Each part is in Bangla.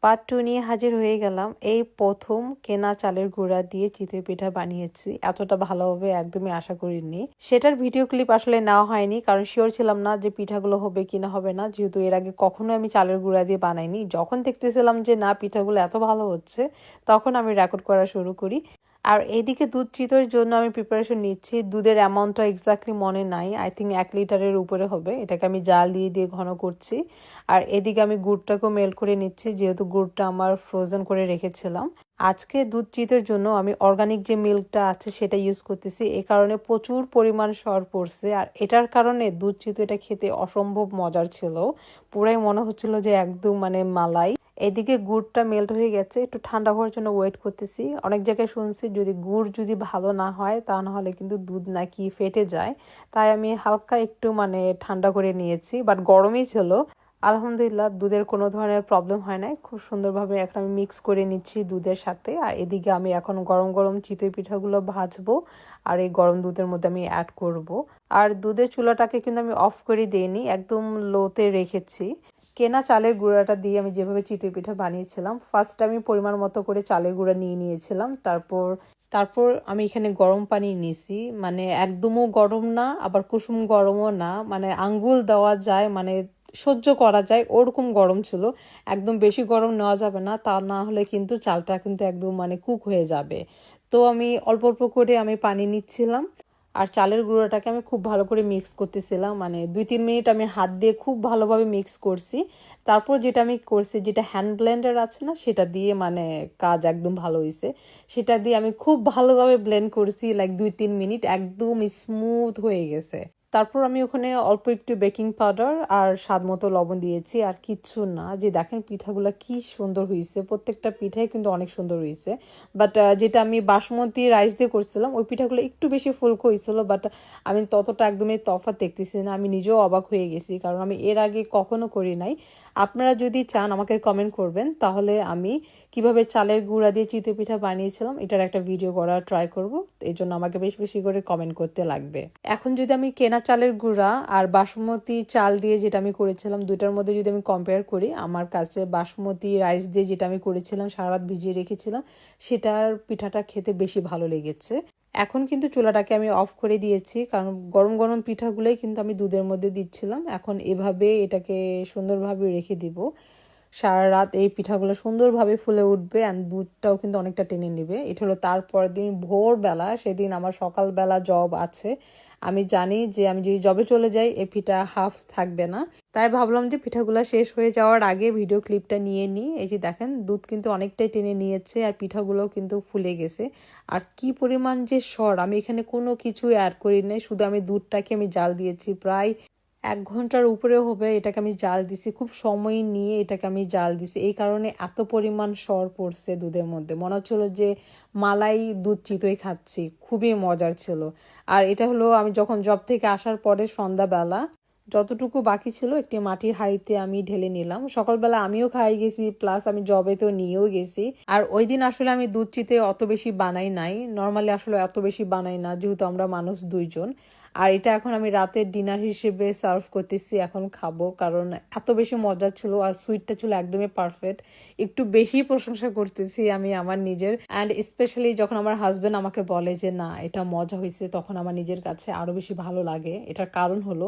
পার্ট 2 নিয়ে হাজির হয়ে গেলাম। এই প্রথম কেনা চালের গুঁড়া দিয়ে চিতই পিঠা বানিয়েছি। এতটা ভালো হবে একদমই আশা করিনি। সেটার ভিডিও ক্লিপ আসলে নেওয়া হয়নি, কারণ শিওর ছিলাম না যে পিঠাগুলো হবে কিনা হবে না, যেহেতু এর আগে কখনো আমি চালের গুঁড়া দিয়ে বানাইনি। যখন দেখতেছিলাম যে না, পিঠাগুলো এত ভালো হচ্ছে, তখন আমি রেকর্ড করা শুরু করি। আর এইদিকে দুধ চিতইয়ের জন্য আমি প্রিপারেশন নিচ্ছি। দুধের অ্যামাউন্টটা এক্স্যাক্টলি মনে নাই, আই থিঙ্ক 1 লিটারের উপরে হবে। এটাকে আমি জাল দিয়ে দিয়ে ঘন করছি। আর এদিকে আমি গুড়টাকেও মেল্ট করে নিচ্ছি, যেহেতু গুড়টা আমার ফ্রোজেন করে রেখেছিলাম। আজকে দুধ চিতইয়ের জন্য আমি অর্গানিক যে মিল্কটা আছে সেটা ইউজ করতেছি। এই কারণে প্রচুর পরিমাণ সর পড়ছে, আর এটার কারণে দুধ চিতইটা খেতে অসম্ভব মজার ছিল। পুরাই মনে হচ্ছিল যে একদম মানে মালাই। এদিকে গুড়টা মেল্ট হয়ে গেছে, একটু ঠান্ডা হওয়ার জন্য ওয়েট করতেছি। অনেক জায়গায় শুনছি যদি গুড় যদি ভালো না হয় তা না হলে কিন্তু দুধ নাকি ফেটে যায়। তাই আমি হালকা একটু মানে ঠান্ডা করে নিয়েছি, বাট গরমই ছিল। আলহামদুলিল্লাহ দুধের কোনো ধরনের প্রবলেম হয় নাই, খুব সুন্দরভাবে এখন আমি মিক্স করে নিচ্ছি দুধের সাথে। আর এদিকে আমি এখন গরম গরম চিতই পিঠাগুলো ভাজবো, আর এই গরম দুধের মধ্যে আমি অ্যাড করব। আর দুধের চুলাটাকে কিন্তু আমি অফ করে দিইনি, একদম লোতে রেখেছি। কেনা চালের গুঁড়াটা দিয়ে আমি যেভাবে চিতই পিঠা বানিয়েছিলাম, ফার্স্ট আমি পরিমাণ মতো করে চালের গুঁড়া নিয়ে নিয়েছিলাম। তারপর তারপর আমি এখানে গরম পানি নিয়েছি, মানে একদমও গরম না আবার কুসুম গরমও না, মানে আঙ্গুল দেওয়া যায়, মানে সহ্য করা যায় ওরকম গরম ছিল। একদম বেশি গরম নেওয়া যাবে না, তা না হলে কিন্তু চালটা কিন্তু একদম মানে কুক হয়ে যাবে। তো আমি অল্প অল্প করে আমি পানি নিচ্ছিলাম, আর চালের গুঁড়োটাকে আমি খুব ভালো করে মিক্স করতেছিলাম। মানে 2-3 মিনিট আমি হাত দিয়ে খুব ভালোভাবে মিক্স করছি। তারপর যেটা আমি করছি, যেটা হ্যান্ড ব্লেন্ডার আছে না, সেটা দিয়ে মানে কাজ একদম ভালো হয়েছে। সেটা দিয়ে আমি খুব ভালোভাবে ব্লেন্ড করছি, লাইক 2-3 মিনিট, একদম স্মুথ হয়ে গেছে। তারপর আমি ওখানে অল্প একটু বেকিং পাউডার আর স্বাদ মতো লবণ দিয়েছি, আর কিচ্ছু না। যে দেখেন পিঠাগুলো কি সুন্দর হয়েছে, প্রত্যেকটা পিঠাই কিন্তু অনেক সুন্দর হয়েছে। বাট যেটা আমি বাসমতি রাইস দিয়ে করছিলাম ওই পিঠাগুলো একটু বেশি ফুলকো হয়েছিল, বাট আমি ততটা একদমই তফাৎ দেখতেছি না। আমি নিজেও অবাক হয়ে গেছি, কারণ আমি এর আগে কখনো করি নাই। আপনারা যদি চান আমাকে কমেন্ট করবেন, তাহলে আমি কিভাবে চালের গুঁড়া দিয়ে চিতই পিঠা বানিয়েছিলাম এটার একটা ভিডিও করার ট্রাই করব। এই জন্য আমাকে বেশি বেশি করে কমেন্ট করতে লাগবে। এখন যদি আমি কেনা চালের গুঁড়া আর বাসমতি চাল দিয়ে যেটা আমি করেছিলাম, দুটার মধ্যে যদি আমি কম্পেয়ার করি, আমার কাছে বাসমতি রাইস দিয়ে যেটা আমি করেছিলাম, সারা রাত ভিজিয়ে রেখেছিলাম, সেটার পিঠাটা খেতে বেশি ভালো লেগেছে। এখন কিন্তু চুলাটাকে আমি অফ করে দিয়েছি, কারণ গরম গরম পিঠাগুলোই কিন্তু আমি দুধের মধ্যে দিচ্ছিলাম। এখন এভাবে এটাকে সুন্দরভাবে রেখে দিব। সারা রাত এই পিঠাগুলো সুন্দরভাবে ফুলে উঠবে, অ্যান্ড দুধটাও কিন্তু অনেকটা টেনে নেবে। এটা হলো তারপরের দিন ভোরবেলা, সেদিন আমার সকালবেলা জব আছে। আমি জানি যে আমি যদি জবে চলে যাই এই পিঠা হাফ থাকবে না। তাই ভাবলাম যে পিঠাগুলো শেষ হয়ে যাওয়ার আগে ভিডিও ক্লিপটা নিয়ে নিই। এই যে দেখেন দুধ কিন্তু অনেকটাই টেনে নিয়েছে, আর পিঠাগুলোও কিন্তু ফুলে গেছে। আর কি পরিমাণ যে সর, আমি এখানে কোনো কিছু অ্যাড করি নাই, শুধু আমি দুধটাকে আমি জাল দিয়েছি। প্রায় 1 ঘন্টার উপরে হবে এটাকে আমি জাল দিছি, খুব সময় নিয়ে এটাকে আমি জাল দিছি। এই কারণে এত পরিমাণ সর পড়ছে দুধের মধ্যে, মনে হচ্ছিল যে মালাই দুধ চিতই খাচ্ছি। খুবই মজার ছিল। আর এটা হলো আমি যখন জব থেকে আসার পরে সন্ধ্যাবেলা যতটুকু বাকি ছিল একটি মাটির হাঁড়িতে আমি ঢেলে নিলাম। সকালবেলা আমিও খাই গেছি, প্লাস আমি জবে তো নিয়েও গেছি। আর ওই দিন আসলে আমি দুধ চিতই অত বেশি বানাই নাই, নর্মালি আসলে এত বেশি বানাই না, যেহেতু আমরা মানুষ 2 জন। আর এটা এখন আমি রাতের ডিনার হিসেবে সার্ভ করতেছি, এখন খাবো, কারণ এত বেশি মজা ছিল। আর সুইটটা ছিল একদমই পারফেক্ট। একটু বেশি প্রশংসা করতেছি আমি আমার নিজের, অ্যান্ড স্পেশালি যখন আমার হাজবেন্ড আমাকে বলে যে না এটা মজা হয়েছে, তখন আমার নিজের কাছে আরো বেশি ভালো লাগে। এটার কারণ হলো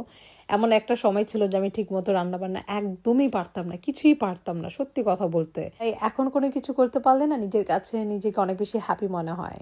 এমন একটা সময় ছিল যে আমি ঠিক মতো রান্না বান্না একদমই পারতাম না, কিছুই পারতাম না, সত্যি কথা বলতে। তাই এখন কোনো কিছু করতে পারলে না নিজের কাছে নিজেকে অনেক বেশি হ্যাপি মনে হয়।